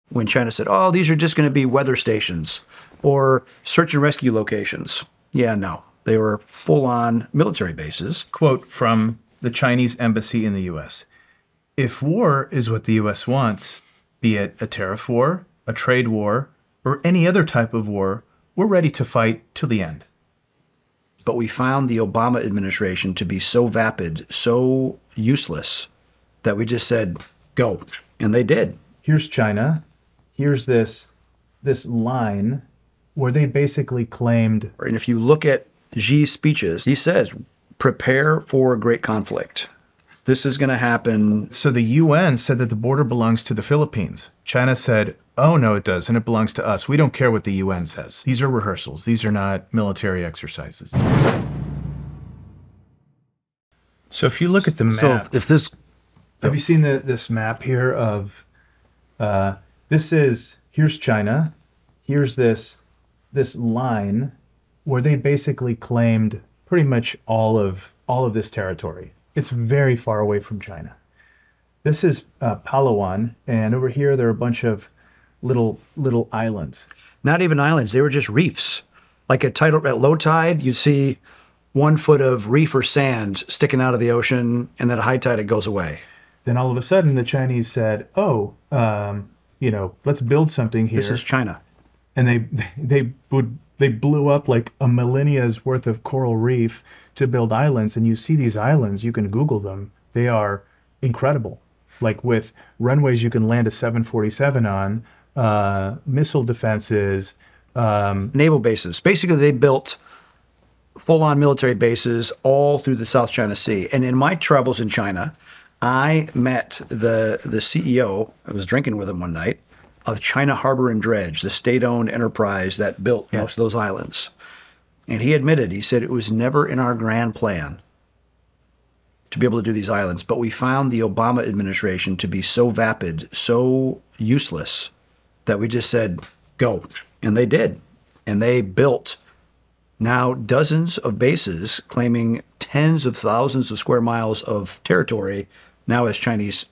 when China said, oh, these are just going to be weather stations or search and rescue locations. Yeah, no, they were full-on military bases. Quote from the Chinese embassy in the U.S. If war is what the U.S. wants, be it a tariff war, a trade war, or any other type of war, we're ready to fight till the end. But we found the Obama administration to be so vapid, so useless, that we just said, go. And they did. Here's China. Here's this line where they basically claimed... And if you look at Xi's speeches, he says, prepare for a great conflict. This is going to happen. So the UN said that the border belongs to the Philippines. China said, oh, no, it doesn't. It belongs to us. We don't care what the UN says. These are rehearsals. These are not military exercises. So if you look at the map... So if this... Have you seen this map here of... here's China. Here's this line where they basically claimed pretty much all of this territory. It's very far away from China. This is Palawan, and over here there are a bunch of little islands. Not even islands, they were just reefs. Like at low tide, you'd see 1 foot of reef or sand sticking out of the ocean, and then at high tide it goes away. Then all of a sudden the Chinese said, oh, let's build something here. This is China. And they blew up like a millennia's worth of coral reef to build islands. And you see these islands, you can Google them. They are incredible. Like with runways you can land a 747 on, missile defenses. Naval bases. Basically, they built full-on military bases all through the South China Sea. And in my travels in China, I met the CEO, I was drinking with him one night, of China Harbor and Dredge, the state-owned enterprise that built most of those islands. And he admitted, he said, it was never in our grand plan to be able to do these islands. But we found the Obama administration to be so vapid, so useless, that we just said, go. And they did. And they built now dozens of bases claiming tens of thousands of square miles of territory now as Chinese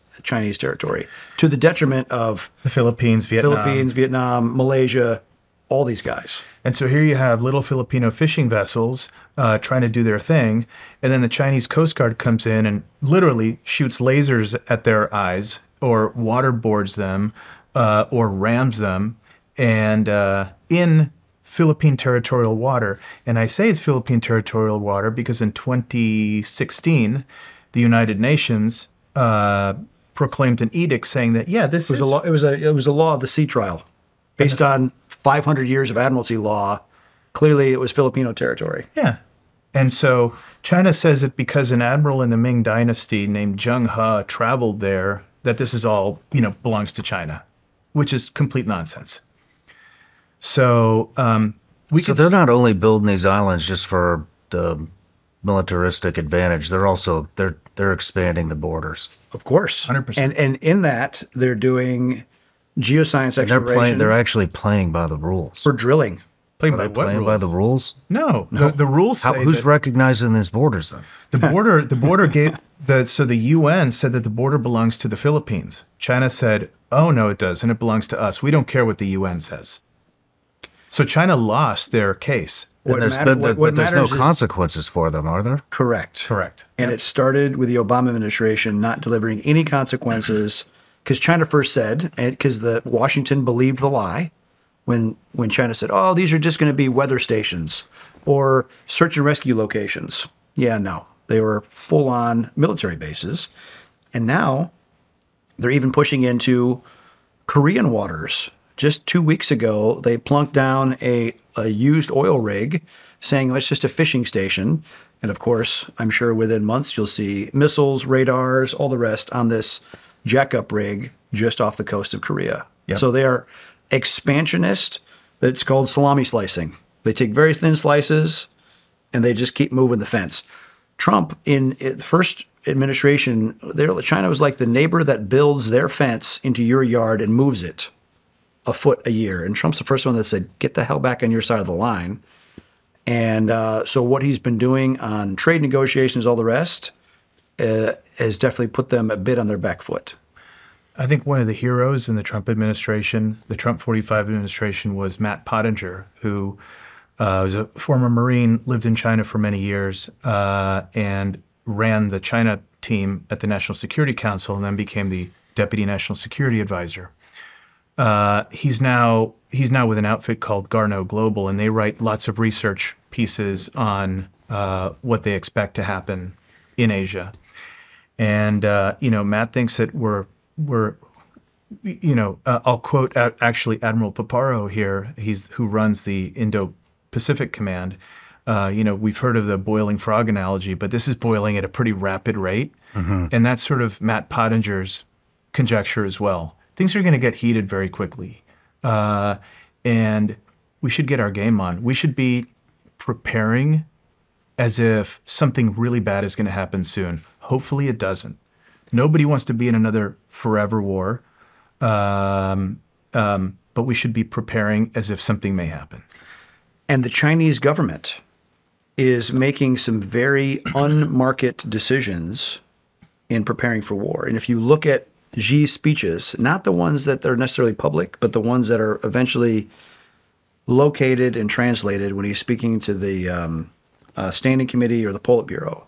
territory, to the detriment of the Philippines, Vietnam, Malaysia, all these guys. And so here you have little Filipino fishing vessels trying to do their thing, and then the Chinese Coast Guard comes in and literally shoots lasers at their eyes, or waterboards them, or rams them, and in Philippine territorial water. And I say it's Philippine territorial water because in 2016, the United Nations proclaimed an edict saying that, yeah, this was a law. It was a law of the sea trial, based on 500 years of admiralty law. Clearly, it was Filipino territory. Yeah, and so China says that because an admiral in the Ming Dynasty named Zheng He traveled there, that this is all belongs to China, which is complete nonsense. So they're not only building these islands just for the militaristic advantage; they're also they're expanding the borders. Of course, 100%. And in that they're doing geoscience exploration. They're actually playing by the rules for drilling. Playing by the rules? No. The rules say who's recognizing these borders then? The border gave so the UN said that the border belongs to the Philippines. China said, oh no, it doesn't. It belongs to us. We don't care what the UN says. So China lost their case. But there's no consequences for them, are there? Correct. And it started with the Obama administration not delivering any consequences, because China first said, and because Washington believed the lie, when China said, oh, these are just going to be weather stations or search and rescue locations. Yeah, no, they were full-on military bases. And now they're even pushing into Korean waters. Just 2 weeks ago, they plunked down a used oil rig saying, well, it's just a fishing station. And of course, I'm sure within months, you'll see missiles, radars, all the rest on this jackup rig just off the coast of Korea. Yep. So they are expansionist. That's called salami slicing. They take very thin slices and they just keep moving the fence. Trump, in the first administration, China was like the neighbor that builds their fence into your yard and moves it a foot a year. And Trump's the first one that said, get the hell back on your side of the line. And so what he's been doing on trade negotiations, all the rest, has definitely put them a bit on their back foot. I think one of the heroes in the Trump administration, the Trump 45 administration, was Matt Pottinger, who was a former Marine, lived in China for many years, and ran the China team at the National Security Council, and then became the Deputy National Security Advisor. He's now with an outfit called Garneau Global, and they write lots of research pieces on what they expect to happen in Asia. And Matt thinks that we're I'll quote actually Admiral Paparo here. Who runs the Indo-Pacific Command. We've heard of the boiling frog analogy, but this is boiling at a pretty rapid rate, and that's sort of Matt Pottinger's conjecture as well. Things are going to get heated very quickly, and we should get our game on. We should be preparing as if something really bad is going to happen soon. Hopefully it doesn't. Nobody wants to be in another forever war, but we should be preparing as if something may happen. And the Chinese government is making some very unmarket decisions in preparing for war. And if you look at Xi's speeches, not the ones that are necessarily public, but the ones that are eventually located and translated when he's speaking to the Standing Committee or the Politburo,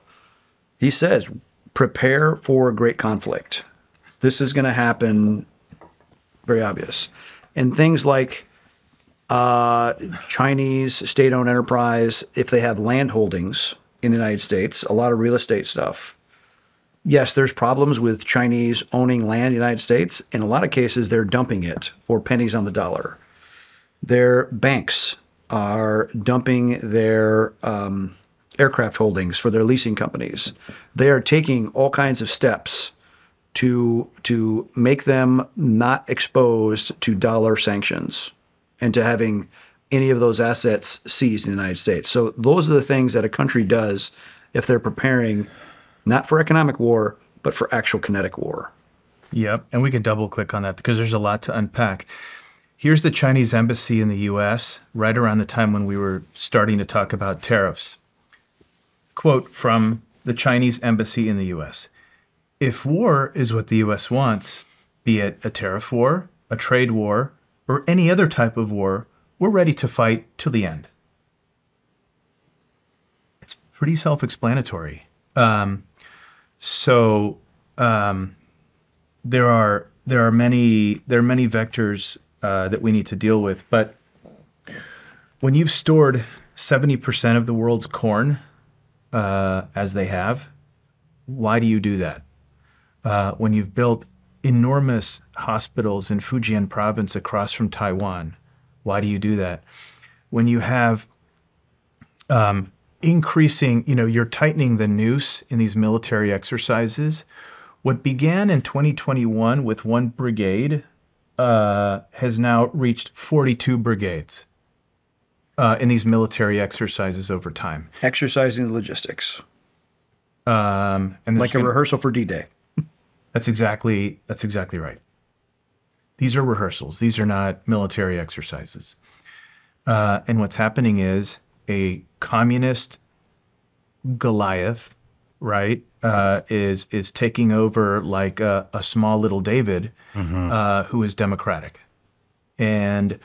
he says, prepare for a great conflict. This is going to happen, very obvious. And things like Chinese state-owned enterprise, if they have land holdings in the United States, a lot of real estate stuff. Yes, there's problems with Chinese owning land in the United States. In a lot of cases, they're dumping it for pennies on the dollar. Their banks are dumping their aircraft holdings for their leasing companies. They are taking all kinds of steps to make them not exposed to dollar sanctions and to having any of those assets seized in the United States. So those are the things that a country does if they're preparing not for economic war, but for actual kinetic war. Yep, and we can double click on that because there's a lot to unpack. Here's the Chinese embassy in the U.S. right around the time when we were starting to talk about tariffs. Quote from the Chinese embassy in the U.S. If war is what the U.S. wants, be it a tariff war, a trade war, or any other type of war, we're ready to fight till the end. It's pretty self-explanatory. There are many vectors that we need to deal with. But when you've stored 70% of the world's corn, as they have, why do you do that? When you've built enormous hospitals in Fujian province across from Taiwan, why do you do that? When you have increasing, you're tightening the noose in these military exercises. What began in 2021 with one brigade has now reached 42 brigades in these military exercises over time. Exercising the logistics. And like a rehearsal for D-Day. That's exactly right. These are rehearsals. These are not military exercises. And what's happening is a communist Goliath, right, is taking over like a small little David, who is democratic. And,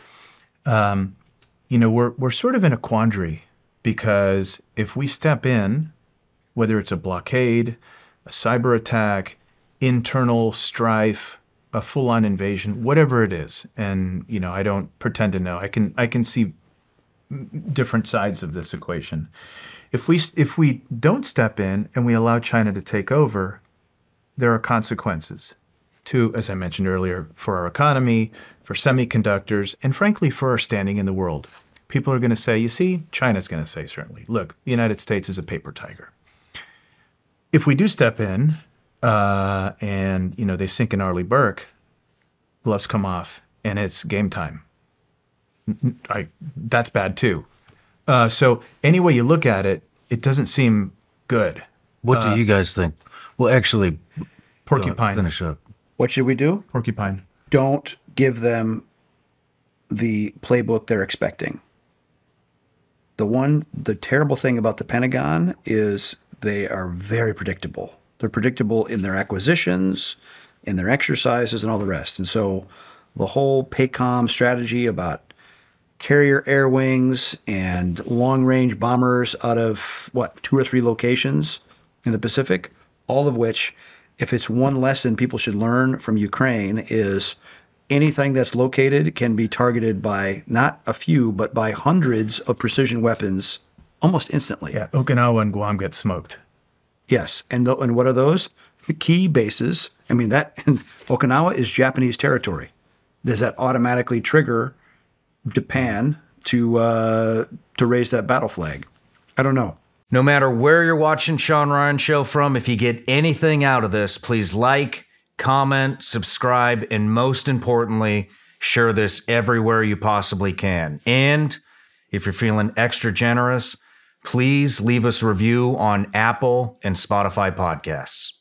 we're sort of in a quandary because if we step in, whether it's a blockade, a cyber attack, internal strife, a full-on invasion, whatever it is, and I don't pretend to know. I can see different sides of this equation. If we don't step in and we allow China to take over, there are consequences to, as I mentioned earlier, for our economy, for semiconductors, and frankly for our standing in the world. People are going to say, you see, China's going to say certainly, look, the United States is a paper tiger. If we do step in, and they sink an Arleigh Burke, gloves come off, and it's game time. That's bad too. So any way you look at it, it doesn't seem good. What do you guys think? Well, actually, porcupine. Finish up. What should we do? Porcupine. Don't give them the playbook they're expecting. The terrible thing about the Pentagon is they are very predictable. They're predictable in their acquisitions. in their exercises and all the rest. And so the whole PACOM strategy about carrier air wings and long-range bombers out of, 2 or 3 locations in the Pacific, all of which, if it's one lesson people should learn from Ukraine, is anything that's located can be targeted by not a few, but by hundreds of precision weapons almost instantly. Yeah, Okinawa and Guam get smoked. Yes. And what are those? The key bases. I mean, Okinawa is Japanese territory. Does that automatically trigger Japan to raise that battle flag? I don't know. No matter where you're watching Shawn Ryan Show from, if you get anything out of this, please like, comment, subscribe, and most importantly, share this everywhere you possibly can. And if you're feeling extra generous, please leave us a review on Apple and Spotify podcasts.